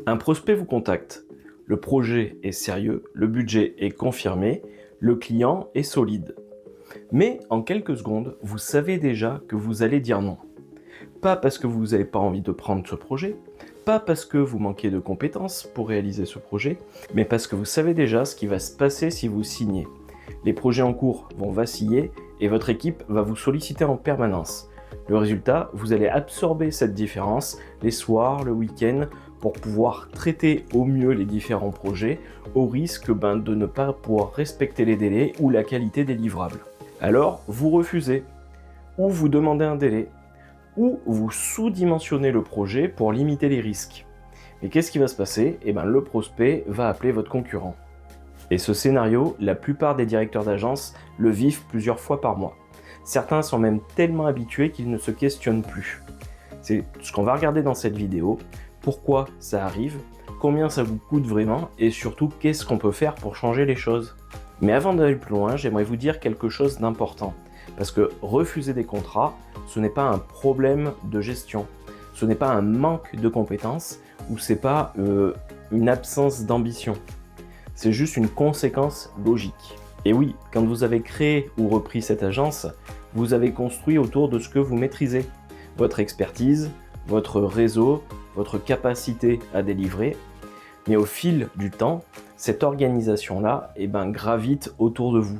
Un prospect vous contacte. Le projet est sérieux, le budget est confirmé, le client est solide. Mais en quelques secondes, vous savez déjà que vous allez dire non. Pas parce que vous n'avez pas envie de prendre ce projet, pas parce que vous manquez de compétences pour réaliser ce projet, mais parce que vous savez déjà ce qui va se passer si vous signez. Les projets en cours vont vaciller et votre équipe va vous solliciter en permanence. Le résultat, vous allez absorber cette différence les soirs, le week-end, pour pouvoir traiter au mieux les différents projets, au risque de ne pas pouvoir respecter les délais ou la qualité des livrables. Alors, vous refusez, ou vous demandez un délai, ou vous sous-dimensionnez le projet pour limiter les risques. Mais qu'est-ce qui va se passer? Le prospect va appeler votre concurrent. Et ce scénario, la plupart des directeurs d'agence le vivent plusieurs fois par mois. Certains sont même tellement habitués qu'ils ne se questionnent plus. C'est ce qu'on va regarder dans cette vidéo. Pourquoi ça arrive, combien ça vous coûte vraiment et surtout qu'est-ce qu'on peut faire pour changer les choses. Mais avant d'aller plus loin, j'aimerais vous dire quelque chose d'important. Parce que refuser des contrats, ce n'est pas un problème de gestion. Ce n'est pas un manque de compétences ou c'est pas une absence d'ambition. C'est juste une conséquence logique. Et oui, quand vous avez créé ou repris cette agence, vous avez construit autour de ce que vous maîtrisez. Votre expertise, votre réseau, votre capacité à délivrer. Mais au fil du temps, cette organisation-là gravite autour de vous.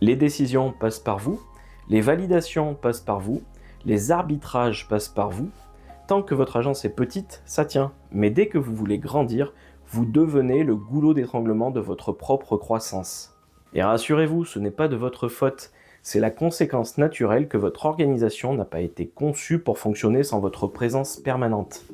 Les décisions passent par vous, les validations passent par vous, les arbitrages passent par vous. Tant que votre agence est petite, ça tient. Mais dès que vous voulez grandir, vous devenez le goulot d'étranglement de votre propre croissance. Et rassurez-vous, ce n'est pas de votre faute. C'est la conséquence naturelle que votre organisation n'a pas été conçue pour fonctionner sans votre présence permanente.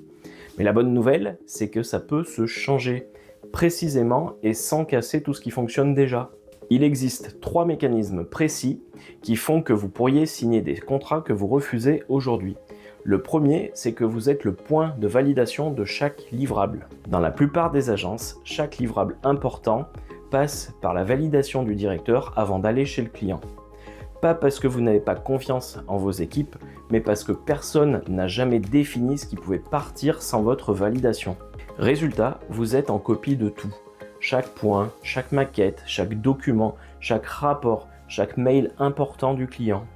Mais la bonne nouvelle, c'est que ça peut se changer, précisément et sans casser tout ce qui fonctionne déjà. Il existe 3 mécanismes précis qui font que vous pourriez signer des contrats que vous refusez aujourd'hui. Le premier, c'est que vous êtes le point de validation de chaque livrable. Dans la plupart des agences, chaque livrable important passe par la validation du directeur avant d'aller chez le client. Pas parce que vous n'avez pas confiance en vos équipes, mais parce que personne n'a jamais défini ce qui pouvait partir sans votre validation. Résultat, vous êtes en copie de tout. Chaque point, chaque maquette, chaque document, chaque rapport, chaque mail important du client.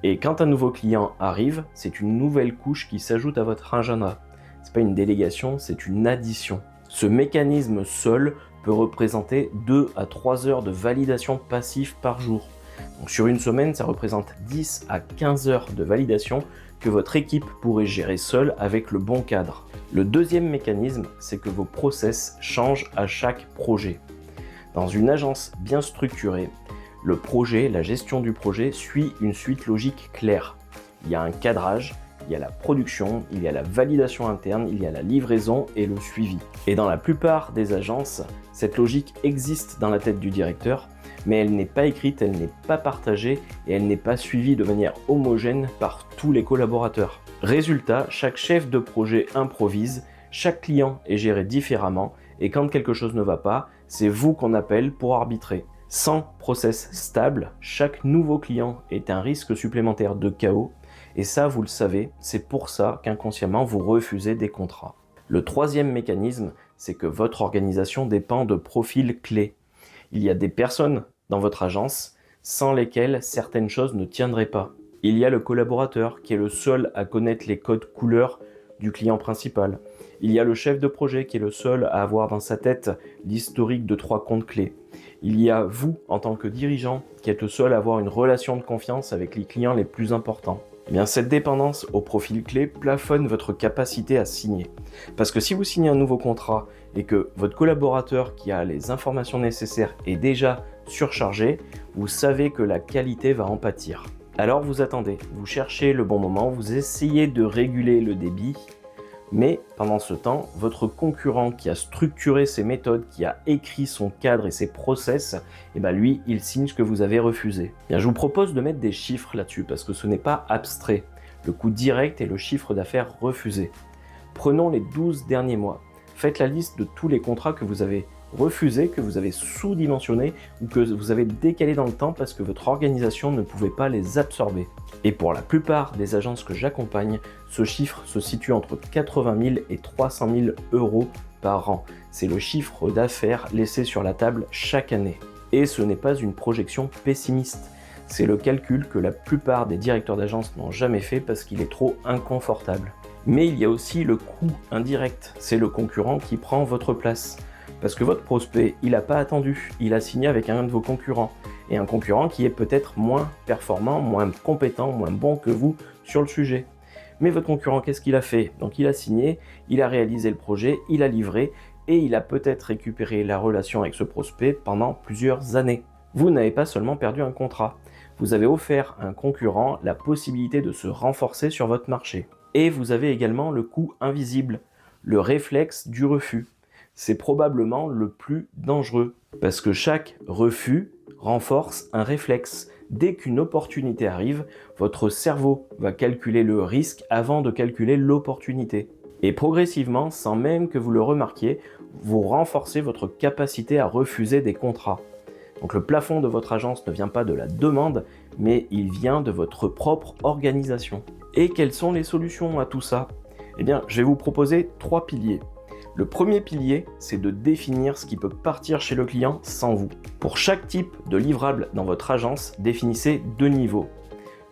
Et quand un nouveau client arrive, c'est une nouvelle couche qui s'ajoute à votre agenda. C'est pas une délégation, c'est une addition. Ce mécanisme seul peut représenter 2 à 3 heures de validation passive par jour. Donc sur une semaine, ça représente 10 à 15 heures de validation que votre équipe pourrait gérer seule avec le bon cadre. Le deuxième mécanisme, c'est que vos process changent à chaque projet. Dans une agence bien structurée, le projet, la gestion du projet suit une suite logique claire. Il y a un cadrage, il y a la production, il y a la validation interne, il y a la livraison et le suivi. Et dans la plupart des agences, cette logique existe dans la tête du directeur, mais elle n'est pas écrite, elle n'est pas partagée et elle n'est pas suivie de manière homogène par tous les collaborateurs. Résultat, chaque chef de projet improvise, chaque client est géré différemment et quand quelque chose ne va pas, c'est vous qu'on appelle pour arbitrer. Sans process stable, chaque nouveau client est un risque supplémentaire de chaos et ça, vous le savez, c'est pour ça qu'inconsciemment vous refusez des contrats. Le troisième mécanisme, c'est que votre organisation dépend de profils clés. Il y a des personnes dans votre agence sans lesquelles certaines choses ne tiendraient pas. Il y a le collaborateur qui est le seul à connaître les codes couleurs du client principal. Il y a le chef de projet qui est le seul à avoir dans sa tête l'historique de 3 comptes clés. Il y a vous, en tant que dirigeant, qui êtes le seul à avoir une relation de confiance avec les clients les plus importants. Cette dépendance au profil clé plafonne votre capacité à signer. Parce que si vous signez un nouveau contrat et que votre collaborateur qui a les informations nécessaires est déjà surchargé, vous savez que la qualité va en pâtir. Alors vous attendez, vous cherchez le bon moment, vous essayez de réguler le débit, mais pendant ce temps, votre concurrent qui a structuré ses méthodes, qui a écrit son cadre et ses process, lui, il signe ce que vous avez refusé. Je vous propose de mettre des chiffres là-dessus parce que ce n'est pas abstrait. Le coût direct est le chiffre d'affaires refusé. Prenons les 12 derniers mois. Faites la liste de tous les contrats que vous avez refusé, que vous avez sous-dimensionné ou que vous avez décalé dans le temps parce que votre organisation ne pouvait pas les absorber. Et pour la plupart des agences que j'accompagne, ce chiffre se situe entre 80 000 et 300 000 euros par an. C'est le chiffre d'affaires laissé sur la table chaque année. Et ce n'est pas une projection pessimiste. C'est le calcul que la plupart des directeurs d'agence n'ont jamais fait parce qu'il est trop inconfortable. Mais il y a aussi le coût indirect. C'est le concurrent qui prend votre place. Parce que votre prospect, il n'a pas attendu, il a signé avec un de vos concurrents. Et un concurrent qui est peut-être moins performant, moins compétent, moins bon que vous sur le sujet. Mais votre concurrent, qu'est-ce qu'il a fait? Donc il a signé, il a réalisé le projet, il a livré et il a peut-être récupéré la relation avec ce prospect pendant plusieurs années. Vous n'avez pas seulement perdu un contrat, vous avez offert à un concurrent la possibilité de se renforcer sur votre marché. Et vous avez également le coût invisible, le réflexe du refus. C'est probablement le plus dangereux parce que chaque refus renforce un réflexe. Dès qu'une opportunité arrive, votre cerveau va calculer le risque avant de calculer l'opportunité. Et progressivement, sans même que vous le remarquiez, vous renforcez votre capacité à refuser des contrats. Donc le plafond de votre agence ne vient pas de la demande, mais il vient de votre propre organisation. Et quelles sont les solutions à tout ça? Eh bien, je vais vous proposer 3 piliers. Le premier pilier, c'est de définir ce qui peut partir chez le client sans vous. Pour chaque type de livrable dans votre agence, définissez 2 niveaux.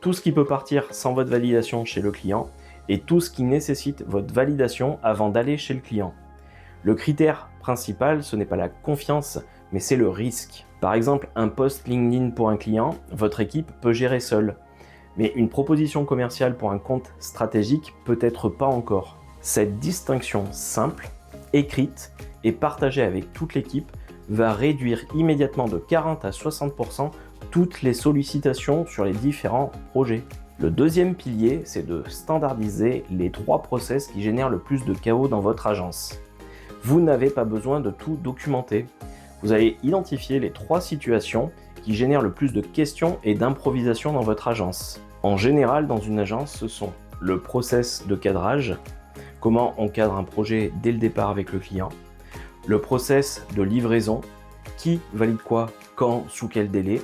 Tout ce qui peut partir sans votre validation chez le client et tout ce qui nécessite votre validation avant d'aller chez le client. Le critère principal, ce n'est pas la confiance, mais c'est le risque. Par exemple, un post LinkedIn pour un client, votre équipe peut gérer seule. Mais une proposition commerciale pour un compte stratégique, peut-être pas encore. Cette distinction simple, écrite et partagée avec toute l'équipe va réduire immédiatement de 40 à 60% toutes les sollicitations sur les différents projets. Le deuxième pilier, c'est de standardiser les 3 process qui génèrent le plus de chaos dans votre agence. Vous n'avez pas besoin de tout documenter. Vous allez identifier les 3 situations qui génèrent le plus de questions et d'improvisation dans votre agence. En général, dans une agence, ce sont le process de cadrage, comment on cadre un projet dès le départ avec le client, le process de livraison, qui valide quoi, quand, sous quel délai,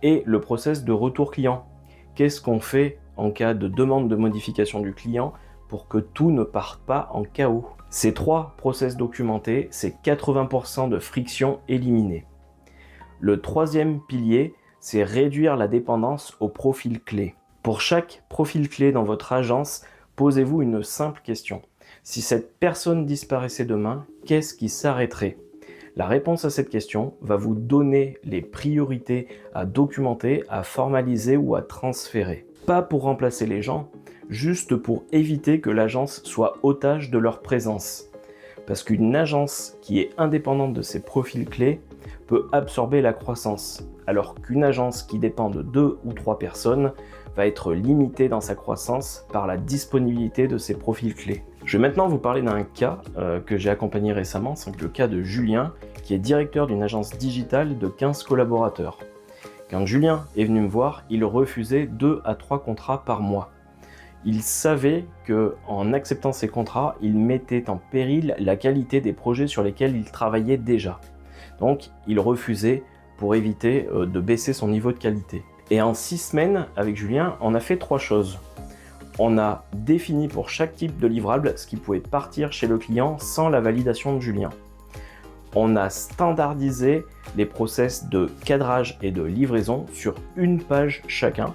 et le process de retour client. Qu'est-ce qu'on fait en cas de demande de modification du client pour que tout ne parte pas en chaos? Ces 3 process documentés, c'est 80% de friction éliminée. Le troisième pilier, c'est réduire la dépendance au profil clé. Pour chaque profil clé dans votre agence, posez-vous une simple question. Si cette personne disparaissait demain, qu'est-ce qui s'arrêterait? La réponse à cette question va vous donner les priorités à documenter, à formaliser ou à transférer. Pas pour remplacer les gens, juste pour éviter que l'agence soit otage de leur présence. Parce qu'une agence qui est indépendante de ses profils clés peut absorber la croissance, alors qu'une agence qui dépend de 2 ou 3 personnes va être limitée dans sa croissance par la disponibilité de ses profils clés. Je vais maintenant vous parler d'un cas que j'ai accompagné récemment, c'est le cas de Julien, qui est directeur d'une agence digitale de 15 collaborateurs. Quand Julien est venu me voir, il refusait 2 à 3 contrats par mois. Il savait qu'en acceptant ces contrats, il mettait en péril la qualité des projets sur lesquels il travaillait déjà. Donc, il refusait pour éviter de baisser son niveau de qualité. Et en 6 semaines, avec Julien, on a fait 3 choses. On a défini pour chaque type de livrable ce qui pouvait partir chez le client sans la validation de Julien. On a standardisé les process de cadrage et de livraison sur une page chacun.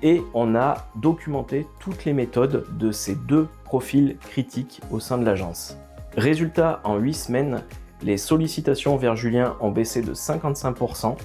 Et on a documenté toutes les méthodes de ces 2 profils critiques au sein de l'agence. Résultat, en 8 semaines, les sollicitations vers Julien ont baissé de 55%.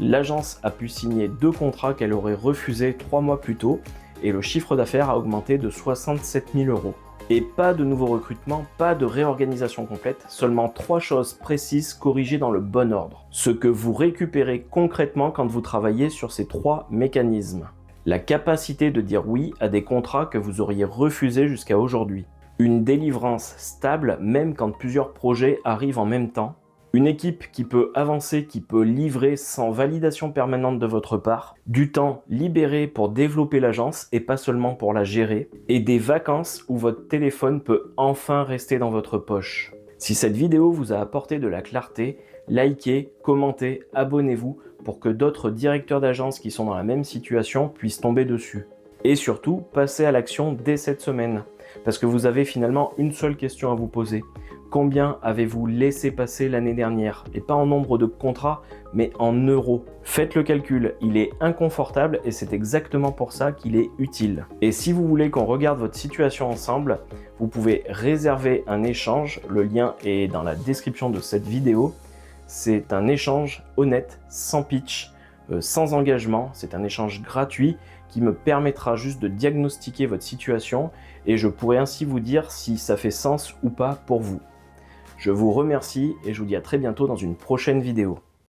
L'agence a pu signer 2 contrats qu'elle aurait refusés 3 mois plus tôt et le chiffre d'affaires a augmenté de 67 000 euros. Et pas de nouveaux recrutements, pas de réorganisation complète, seulement 3 choses précises corrigées dans le bon ordre. Ce que vous récupérez concrètement quand vous travaillez sur ces 3 mécanismes. La capacité de dire oui à des contrats que vous auriez refusés jusqu'à aujourd'hui. Une délivrance stable même quand plusieurs projets arrivent en même temps. Une équipe qui peut avancer, qui peut livrer sans validation permanente de votre part. Du temps libéré pour développer l'agence et pas seulement pour la gérer. Et des vacances où votre téléphone peut enfin rester dans votre poche. Si cette vidéo vous a apporté de la clarté, likez, commentez, abonnez-vous pour que d'autres directeurs d'agence qui sont dans la même situation puissent tomber dessus. Et surtout, passez à l'action dès cette semaine, parce que vous avez finalement une seule question à vous poser. Combien avez-vous laissé passer l'année dernière? Et pas en nombre de contrats, mais en euros. Faites le calcul, il est inconfortable et c'est exactement pour ça qu'il est utile. Et si vous voulez qu'on regarde votre situation ensemble, vous pouvez réserver un échange, le lien est dans la description de cette vidéo. C'est un échange honnête, sans pitch, sans engagement, c'est un échange gratuit qui me permettra juste de diagnostiquer votre situation et je pourrai ainsi vous dire si ça fait sens ou pas pour vous. Je vous remercie et je vous dis à très bientôt dans une prochaine vidéo.